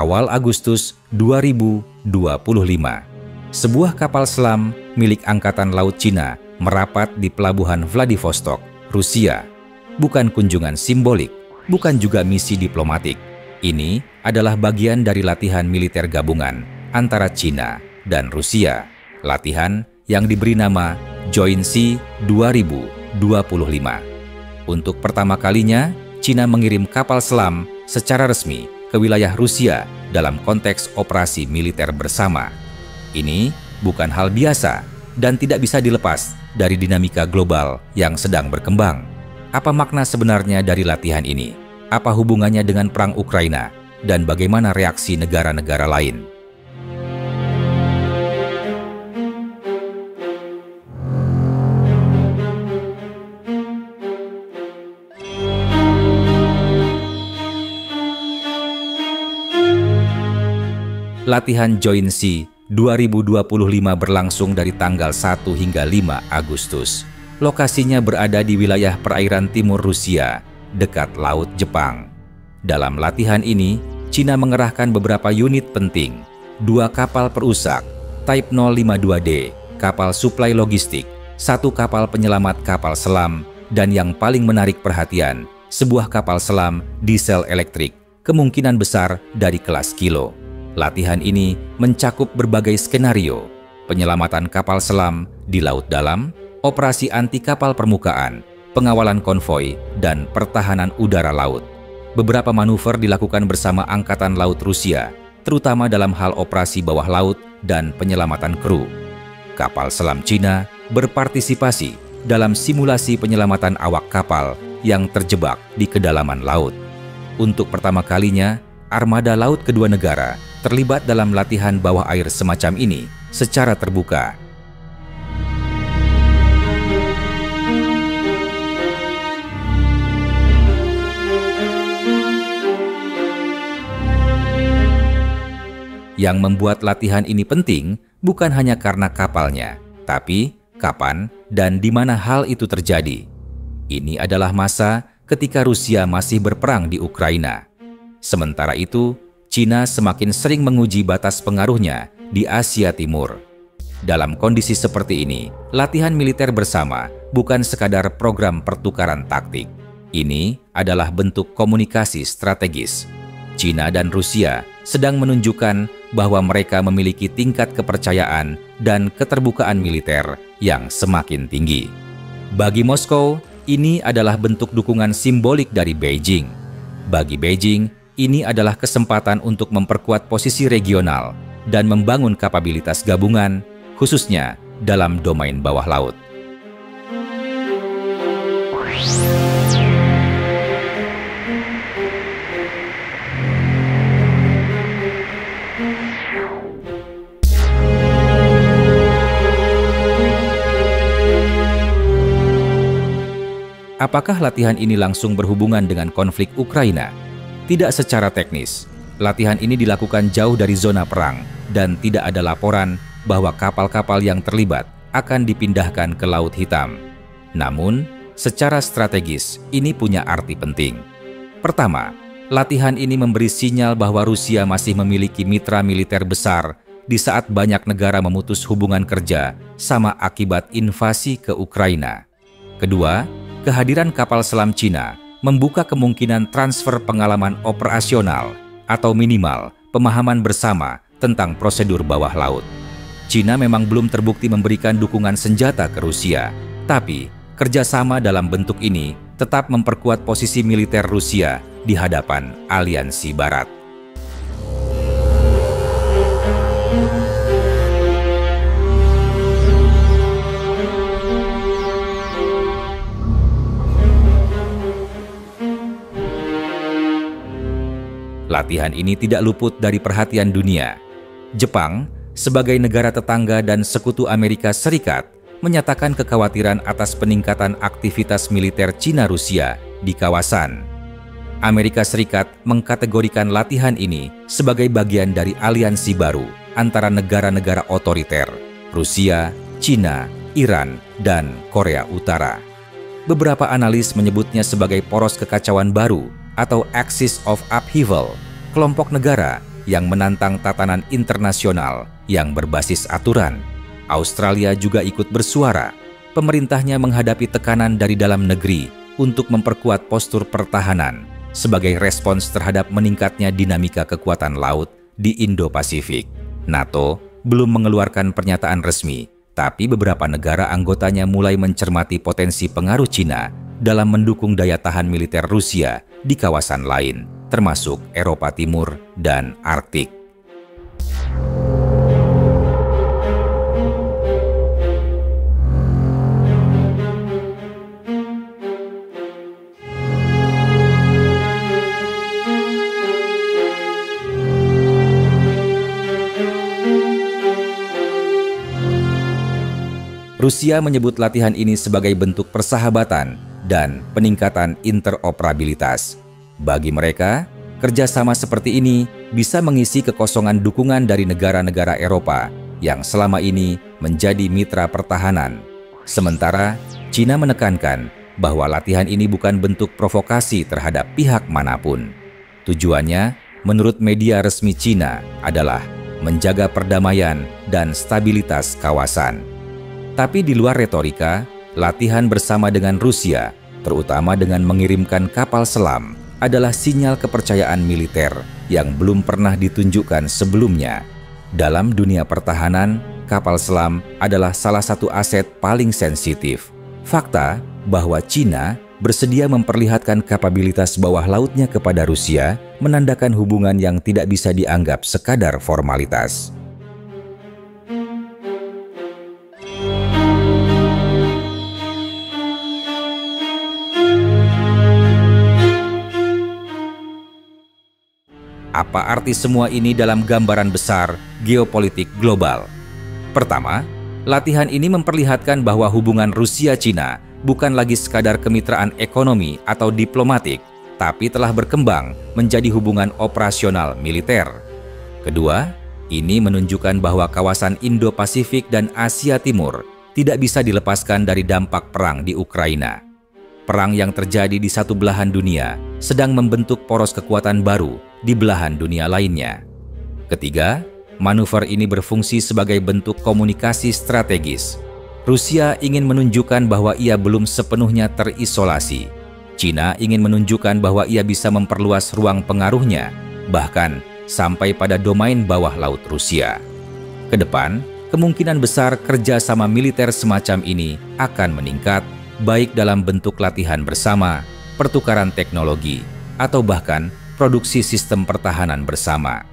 awal Agustus 2025. Sebuah kapal selam milik Angkatan Laut Cina merapat di pelabuhan Vladivostok, Rusia. Bukan kunjungan simbolik, bukan juga misi diplomatik. Ini adalah bagian dari latihan militer gabungan antara Cina dan Rusia. Latihan yang diberi nama Joint Sea 2025. Untuk pertama kalinya, Cina mengirim kapal selam secara resmi ke wilayah Rusia dalam konteks operasi militer bersama. Ini bukan hal biasa dan tidak bisa dilepas dari dinamika global yang sedang berkembang. Apa makna sebenarnya dari latihan ini? Apa hubungannya dengan perang Ukraina? Dan bagaimana reaksi negara-negara lain? Latihan Joint Sea 2025 berlangsung dari tanggal 1 hingga 5 Agustus. Lokasinya berada di wilayah perairan timur Rusia, dekat Laut Jepang. Dalam latihan ini, Cina mengerahkan beberapa unit penting, 2 kapal perusak, Type 052D, kapal suplai logistik, 1 kapal penyelamat kapal selam, dan yang paling menarik perhatian, sebuah kapal selam diesel elektrik, kemungkinan besar dari kelas Kilo. Latihan ini mencakup berbagai skenario, penyelamatan kapal selam di laut dalam, operasi anti kapal permukaan, pengawalan konvoi, dan pertahanan udara laut. Beberapa manuver dilakukan bersama Angkatan Laut Rusia, terutama dalam hal operasi bawah laut dan penyelamatan kru. Kapal selam Cina berpartisipasi dalam simulasi penyelamatan awak kapal yang terjebak di kedalaman laut. Untuk pertama kalinya, armada laut kedua negara terlibat dalam latihan bawah air semacam ini secara terbuka. Yang membuat latihan ini penting bukan hanya karena kapalnya, tapi kapan dan di mana hal itu terjadi. Ini adalah masa ketika Rusia masih berperang di Ukraina. Sementara itu, Cina semakin sering menguji batas pengaruhnya di Asia Timur. Dalam kondisi seperti ini, latihan militer bersama bukan sekadar program pertukaran taktik. Ini adalah bentuk komunikasi strategis. Cina dan Rusia sedang menunjukkan bahwa mereka memiliki tingkat kepercayaan dan keterbukaan militer yang semakin tinggi. Bagi Moskow, ini adalah bentuk dukungan simbolik dari Beijing. Bagi Beijing, ini adalah kesempatan untuk memperkuat posisi regional dan membangun kapabilitas gabungan, khususnya dalam domain bawah laut. Apakah latihan ini langsung berhubungan dengan konflik Ukraina? Tidak secara teknis. Latihan ini dilakukan jauh dari zona perang dan tidak ada laporan bahwa kapal-kapal yang terlibat akan dipindahkan ke Laut Hitam. Namun, secara strategis ini punya arti penting. Pertama, latihan ini memberi sinyal bahwa Rusia masih memiliki mitra militer besar di saat banyak negara memutus hubungan kerja sama akibat invasi ke Ukraina. Kedua, kehadiran kapal selam Cina membuka kemungkinan transfer pengalaman operasional atau minimal pemahaman bersama tentang prosedur bawah laut. Cina memang belum terbukti memberikan dukungan senjata ke Rusia, tapi kerjasama dalam bentuk ini tetap memperkuat posisi militer Rusia di hadapan aliansi Barat. Latihan ini tidak luput dari perhatian dunia. Jepang, sebagai negara tetangga dan sekutu Amerika Serikat, menyatakan kekhawatiran atas peningkatan aktivitas militer Cina-Rusia di kawasan. Amerika Serikat mengkategorikan latihan ini sebagai bagian dari aliansi baru antara negara-negara otoriter, Rusia, Cina, Iran, dan Korea Utara. Beberapa analis menyebutnya sebagai poros kekacauan baru atau Axis of Upheaval, kelompok negara yang menantang tatanan internasional yang berbasis aturan. Australia juga ikut bersuara. Pemerintahnya menghadapi tekanan dari dalam negeri untuk memperkuat postur pertahanan sebagai respons terhadap meningkatnya dinamika kekuatan laut di Indo-Pasifik. NATO belum mengeluarkan pernyataan resmi, tapi beberapa negara anggotanya mulai mencermati potensi pengaruh Cina dalam mendukung daya tahan militer Rusia di kawasan lain, termasuk Eropa Timur dan Arktik. Rusia menyebut latihan ini sebagai bentuk persahabatan dan peningkatan interoperabilitas. Bagi mereka, kerjasama seperti ini bisa mengisi kekosongan dukungan dari negara-negara Eropa yang selama ini menjadi mitra pertahanan. Sementara, Cina menekankan bahwa latihan ini bukan bentuk provokasi terhadap pihak manapun. Tujuannya, menurut media resmi Cina, adalah menjaga perdamaian dan stabilitas kawasan. Tapi di luar retorika, latihan bersama dengan Rusia, terutama dengan mengirimkan kapal selam, adalah sinyal kepercayaan militer yang belum pernah ditunjukkan sebelumnya. Dalam dunia pertahanan, kapal selam adalah salah satu aset paling sensitif. Fakta bahwa Cina bersedia memperlihatkan kapabilitas bawah lautnya kepada Rusia menandakan hubungan yang tidak bisa dianggap sekadar formalitas. Apa arti semua ini dalam gambaran besar geopolitik global? Pertama, latihan ini memperlihatkan bahwa hubungan Rusia-Cina bukan lagi sekadar kemitraan ekonomi atau diplomatik, tapi telah berkembang menjadi hubungan operasional militer. Kedua, ini menunjukkan bahwa kawasan Indo-Pasifik dan Asia Timur tidak bisa dilepaskan dari dampak perang di Ukraina. Perang yang terjadi di satu belahan dunia sedang membentuk poros kekuatan baru di belahan dunia lainnya. Ketiga, manuver ini berfungsi sebagai bentuk komunikasi strategis. Rusia ingin menunjukkan bahwa ia belum sepenuhnya terisolasi. Cina ingin menunjukkan bahwa ia bisa memperluas ruang pengaruhnya, bahkan sampai pada domain bawah laut Rusia. Kedepan, kemungkinan besar kerjasama militer semacam ini akan meningkat, baik dalam bentuk latihan bersama, pertukaran teknologi, atau bahkan produksi sistem pertahanan bersama.